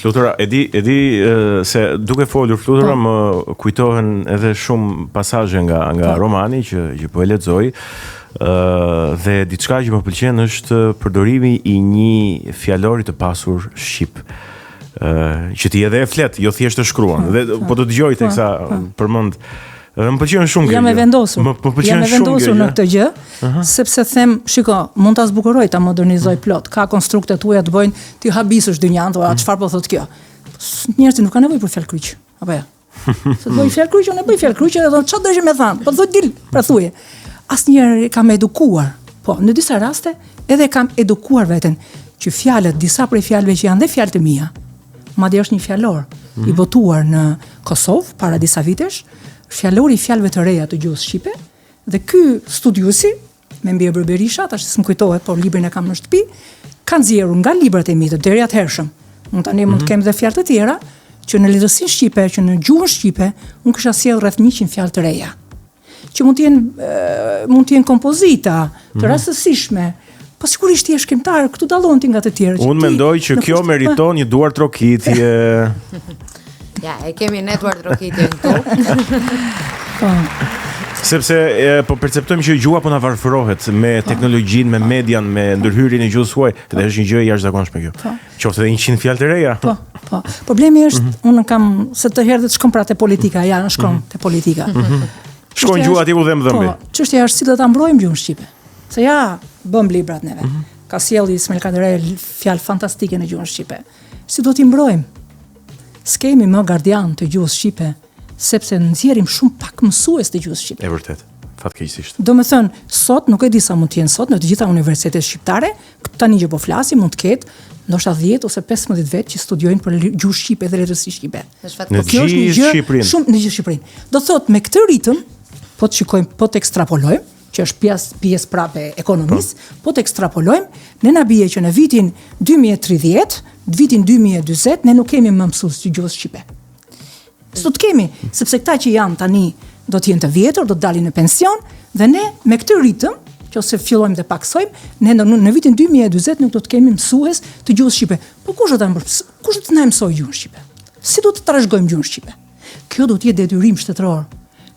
Flutura, e di se duke folur Flutura më kujtohen edhe shumë pasazhe nga romani që po e lexoj. Dhe diçka që më pëlqen është përdorimi i një fjalori të pasur shqip. Që ti edhe e flet, jo thjesht të shkruan. Dhe po të dëgjoj teksa përmend. Dhe më pëlqen shumë kjo. Jam e vendosur në këtë gjë, sepse them, shiko, mund ta zbukuroj, ta modernizoj plot. Ka konstrukte tuaja të bëjnë ti habisësh dynjan, çfarë po thot kjo. Njerëzit nuk kanë nevojë për fjalë kryq, apo jo? Se të bëj fjalë kryq, unë bëj fjalë kryq, edhe çfarë dëshim të them? Po thoj dil, pra thuje. Asnjëherë kam edukuar. Po, në disa raste edhe kam edukuar veten që fjalët, disa prej fjalëve që janë dhe fjalë të mia. Madje është një fjalor i botuar në Kosovë para disa vitesh. Fjalori i fjalëve të reja të gjuhës shqipe, dhe ky studiuesi me Mbierë Berisha, tash s'm kujtohet, por librin e kam në shtëpi, kanë nxjerrur nga librat e mi të deri atëhershëm. Mund të kem edhe fjalë të tjera që në lidhësinë shqipe, që në gjuhën shqipe, unë kisha sjell rreth 100 fjalë të reja. Që mund të jenë kompozita të rastësishme. Po sigurisht ti je shkrimtar, këtu dallon ti nga të tjerë. Unë mendoj që kjo meriton një duar trokitje. Ja, e kemi network trokitje këtu. Sepse po perceptojmë që gjua po na varfërohet me teknologjinë, me median, me ndërhyrjen e gjuhës huaj, dhe është një gjë e jashtëzakonshme kjo. Qoftë edhe 100 fjalë të reja. Po. Problemi është, unë kam se të herë shkon pra te politika, ja, shkon te politika. Shkon gjua aty ku dhe më dhëmbi. Po, çështja është si do ta mbrojmë gjuhën shqipe. Se ja, bëm librat neve. Ka sjellë Ismail Kadere fjalë fantastike në gjuhën shqipe. Si do t'i mbrojmë? S'kemi më gardian të gjuhës shqipe, sepse nxjerrim shumë pak mësues të gjuhës shqipe. E vërtet, fatkeqësisht. Do të thënë, sot nuk e di sa mund të jenë sot në të gjitha universitetet shqiptare, tani që po flasim mund të ketë ndoshta 10 ose 15 vjet që studiojnë për gjuhë shqipe dhe letërsi shqipe. Në gjithë Shqipërinë. Shumë në gjithë Shqipërinë. Do thotë me këtë ritëm, po të shikojmë, po të ekstrapolojmë, që është pjesë prapë e ekonomisë, po të ekstrapolojmë, ne na bie që në vitin 2030, në vitin 2040, ne nuk kemi më mësues të gjuhës shqipe. S'do të kemi, sepse këta që janë tani do të jenë të vjetër, do të dalin në pension, dhe ne me këtë ritëm, që ose fillojmë dhe paksojmë, ne në vitin 2040 nuk do të kemi mësues të gjuhës shqipe. Po kush do të na mësojë gjuhën shqipe? Si do të trashëgojmë gjuhën shqipe? Kjo do të jetë detyrim shtetëror.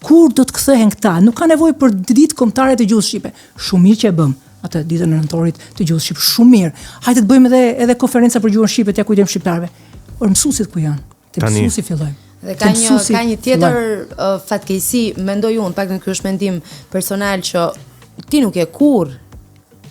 Kur do të kthehen këta? Nuk ka nevojë për ditë kombëtare të gjuhës shqipe. Shumë mirë që e bëm atë ditën e nëntorit të gjuhës shqipe. Shumë mirë. Hajde të bëjmë edhe konferenca për gjuhën shqipe, t'ia kujtojmë shqiptarëve. Por mësuesit ku janë? Te mësuesi fillojmë. Dhe ka një tjetër fatkeqësi, mendoj unë, pak në ky është mendim personal, që ti nuk je kurrë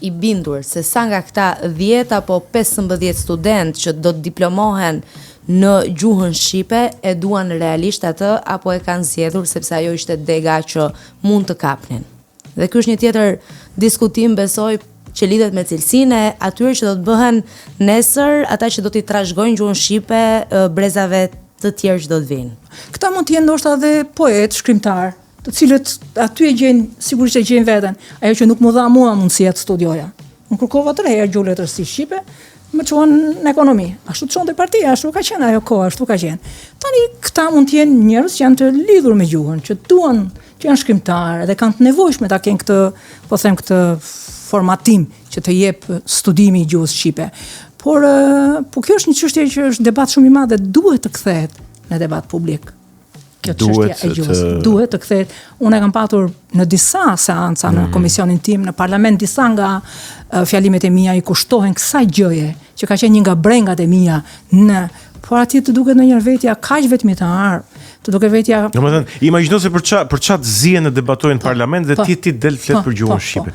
i bindur se sa nga këta 10 apo 15 student që do të diplomohen në gjuhën shqipe e duan realisht atë apo e kanë zgjedhur sepse ajo ishte dega që mund të kapnin. Dhe ky është një tjetër diskutim, besoj, që lidhet me cilësinë e atyre që do të bëhen nesër, ata që do t'i trashëgojnë gjuhën shqipe brezave të tjerë që do të vinë. Këta mund të jenë ndoshta edhe poet, shkrimtar, të cilët aty e gjejnë, sigurisht e gjejnë veten, ajo që nuk më dha mua mundësia të studioja. Unë kërkova 3 herë gjuhë letërsi shqipe, më çuan në ekonomi. Ashtu çonte partia, ashtu ka qenë ajo kohë, ashtu ka qenë. Tani këta mund të jenë njerëz që janë të lidhur me gjuhën, që duan, që janë shkrimtarë dhe kanë të nevojshme ta kenë këtë, po them, këtë formatim që të jep studimi i gjuhës shqipe. Por kjo është një çështje që është debat shumë i madh dhe duhet të kthehet në debat publik. Kjo çështje e gjuhës duhet të kthehet. Unë e kam patur në disa seanca në komisionin tim, në parlament, disa nga fjalimet e mia i kushtohen kësaj gjëje, që ka qenë një nga brengat e mia por atje të duket ndonjëherë vetja kaq vetmitar, të duket vetja. Domethënë, imagjino se për çat zihen e debatojnë në parlament dhe ti del flet për gjuhën shqipe.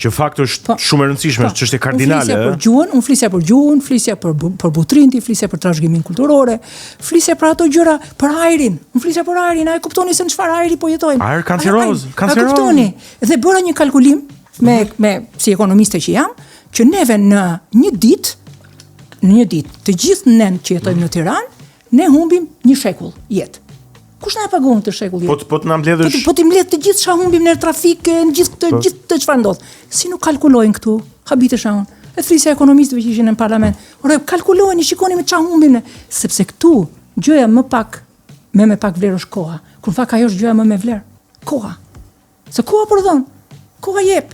Që fakt është shumë e rëndësishme, është çështje kardinale. Unë flisja për gjuhën, flisja për butrinti, flisja për trashëgiminë kulturore, flisja për ato gjëra, për ajrin. Unë flisja për ajrin, a e kuptoni se në çfarë ajri po jetojmë? Ajër kanceroz. Kuptoni. Dhe bëra një kalkulim me si ekonomiste që jam, që neve në një ditë, të gjithë ne që jetojmë në Tiranë, ne humbim 1 shekull jetë. Kush na e pagon këtë shekull jetë? Po të na mbledhësh. Po ti mbledh të gjithë çfarë humbim në trafik, në gjithë çfarë ndodh. Si nuk kalkulojnë këtu? Habitesha unë. E flisja ekonomistëve që ishin në parlament. Ore, kalkulojeni, shikoni me çfarë humbim ne, sepse këtu gjëja më pak vlerë është koha. Kur fakt ajo është gjëja më me vlerë. Koha. Se koha prodhon. Koha jep.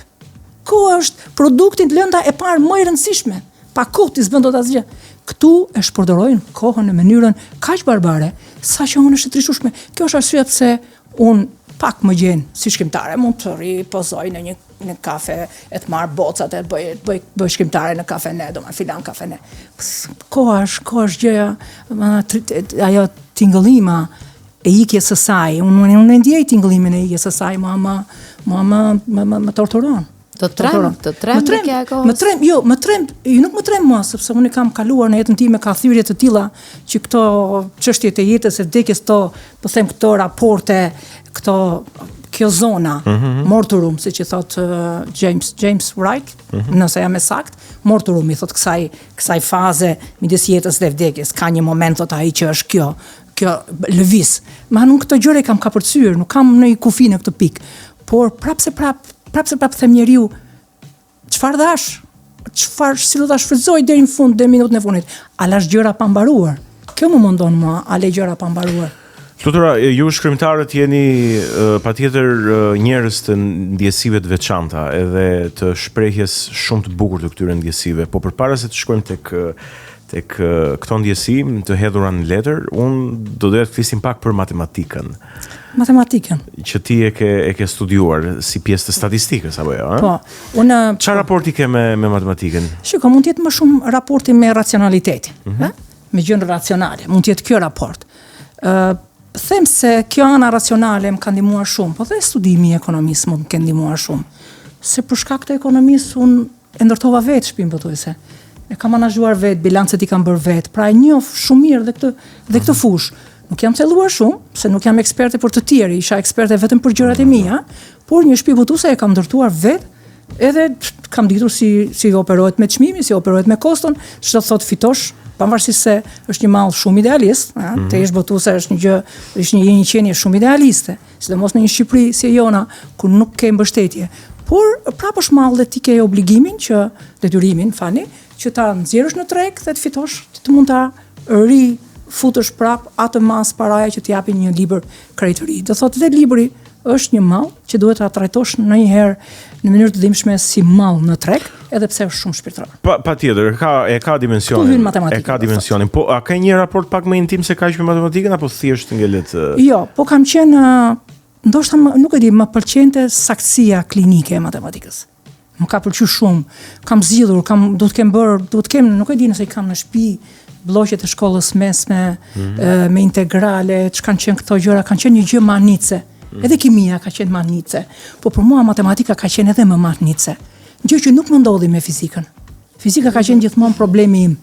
Koha është produktin, lënda e parë më e rëndësishme. Pa kohë ti s'bën dot asgjë. këtu e shpërdorojnë kohën në mënyrën kaq barbare, sa që unë është e trishueshme. Kjo është arsyeja pse unë pak më gjen si shkrimtare, mund të pozoj në një kafe, e të marr bocat, e të bëj shkrimtare në kafene, do marr filan kafene. Koha është gjëja, ajo tingëllima e ikjes së saj. Unë e ndjej tingëllimin e ikjes së saj, më torturon. Të trem, nuk më trem mua, sepse unë kam kaluar në jetën time ka thyrje të tilla që këto çështjet e jetës së vdekjes, po them këto raporte, kjo zona, morturum, siç i thot James Wright, nëse jam e sakt, morturum i thot kësaj faze midis jetës dhe vdekjes. Ka një moment thot ai që është kjo lëviz. Ma nuk këto gjëra kam kapërcyer, nuk kam në kufi në këtë pikë, por prapse them njeriu, çfarë dash? Si do ta shfrytëzoj deri në fund, deri minutën e fundit? A lash gjëra pa mbaruar? Kjo më mundon mua, a le gjëra pa mbaruar? Flutura, ju shkrimtarët jeni patjetër njerëz të ndjesive të veçanta, edhe të shprehjes shumë të bukur të këtyre ndjesive, po përpara se të shkojmë tek këto ndjesi të hedhura në letër, unë do doja të flisim pak për matematikën. Matematikën. Që ti e ke studiuar si pjesë të statistikës apo jo? Po, unë çfarë raporti ke me matematikën? Shiko, mund të jetë më shumë raporti me racionalitetin, me gjën racionale, mund të jetë kjo raport. Them se kjo ana racionale më ka ndihmuar shumë, po dhe studimi i ekonomisë më ka ndihmuar shumë. Se për shkak të ekonomisë unë e ndërtova vetë shtëpinë pothuajse. E kam menaxhuar vetë, bilancet i kam bërë vetë. Pra e njoh shumë mirë dhe këtë fushë. Nuk jam thelluar shumë, se nuk jam eksperte për të tjerë, isha eksperte vetëm për gjërat e mia, por një shtëpi pothuajse e kam ndërtuar vetë, edhe kam ditur si operohet me çmimin, si operohet me koston, çdo thot fitosh, pavarësisht se është një mall shumë idealist, te ish botuese është një qenie shumë idealiste, sidomos në një Shqipëri si e jona, ku nuk ke mbështetje. Por prapë është mall dhe ti ke obligimin detyrimin, që ta nxjerrësh në treg dhe të fitosh, të mund ta futesh prap atë mas paraja që të japin një libër krejtëri. Do thotë dhe libri është një mall që duhet ta trajtosh ndonjëherë në mënyrë të dhimbshme si mall në treg, edhe pse është shumë shpirtëror. Patjetër, ka dimensionin. Ka dimensionin. Po a ka një raport pak më intim se kaq me matematikën apo thjesht ngelet? Jo, po kam qenë ndoshta nuk e di, më pëlqente saktësia klinike e matematikës. Më ka pëlqyer shumë. Kam zgjidhur, duhet të kem, nuk e di nëse i kam në shtëpi blloqet e shkollës mesme, me integrale, ç'kan qenë këto gjëra, kanë qenë një gjë manice. Edhe kimia ka qenë manice, po për mua matematika ka qenë edhe më manice. Gjë që nuk më ndodhi me fizikën. Fizika ka qenë gjithmonë problemi im.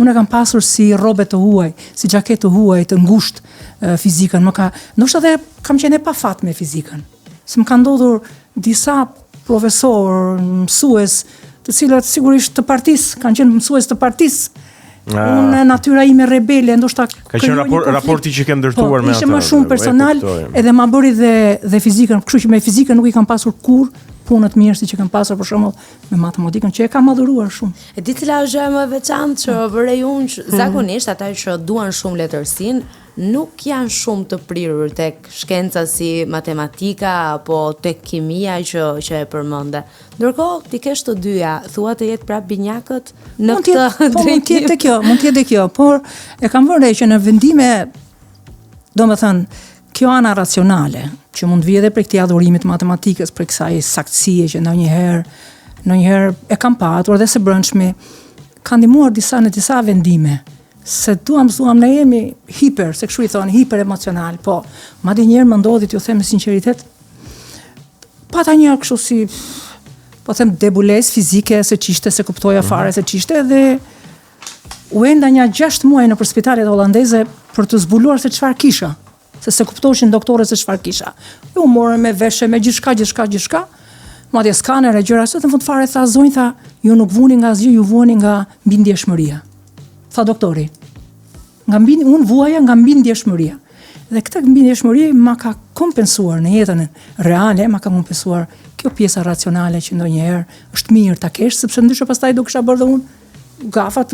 Unë e kam pasur si rrobe të huaj, si xhaketë të huaj, të ngushtë fizikën. Ndoshta edhe kam qenë pa fat me fizikën. Se më ka ndodhur disa profesor, mësues, të cilët sigurisht të partisë, kanë qenë mësues të partisë. Unë natyra ime rebele, ndoshta ka qenë raporti që ke ndërtuar me ata. Ishte më shumë personal, edhe ma bëri dhe fizikën, kështu që me fizikën nuk i kam pasur kur punët mirë si që kam pasur për shembull me matematikën, që e kam adhuruar shumë. E di cila është gjëja më e veçantë që bërej unë, zakonisht ata që duan shumë letërsinë nuk janë shumë të prirur tek shkenca si matematika apo tek kimia që e përmende. Ndërkohë ti ke të dyja, thua të jetë prapë binjakët në këtë drejtim. Mund të jetë kjo, por e kam vënë re që në vendime, domethënë, kjo ana racionale, që mund vijë edhe prej këtij adhurimit të matematikës, për kësaj saktësie që ndonjëherë e kam patur dhe së brendshmi, ka ndihmuar në disa vendime. Se duam ne jemi hiper, se kështu i thonë, hiper emocional, po, madje njerë më ndodhi t'ju them me sinqeritet, pata një kështu si, po them debules fizike, se qishte, se kuptoja fare, se qishte, dhe u enda një 6 muaj në për spitalet holandeze për të zbuluar se çfarë kisha, se kuptoshin doktorët se çfarë kisha. U morën me veshe, me gjithçka, madje skaner e gjëra, se të në fund fare tha zonjë, tha, ju nuk vuni nga asgjë, ju vuni nga mbindjeshmëria. Tha doktori, unë vuaja nga mbindjeshmëria. Dhe këtë mbindjeshmëri ma ka kompensuar në jetën reale, ma ka kompensuar kjo pjesa racionale që ndonjëherë është mirë ta kesh, sepse ndryshe pastaj do kisha bërë dhe unë gafat,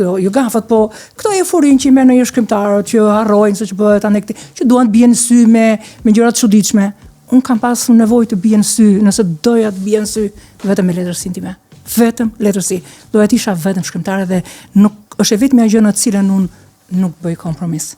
po këto euforin që i merr në shkrimtarët që harrojnë se që bëhet anekti, që duan të bien në sy me gjëra të çuditshme. Unë kam pasur nevojë të bien në sy, nëse doja të bien në sy vetëm me letërsinë time. vetëm letërsi. Doja të isha vetëm shkrimtare dhe nuk është e vetmja gjë në të cilën unë nuk bëj kompromis.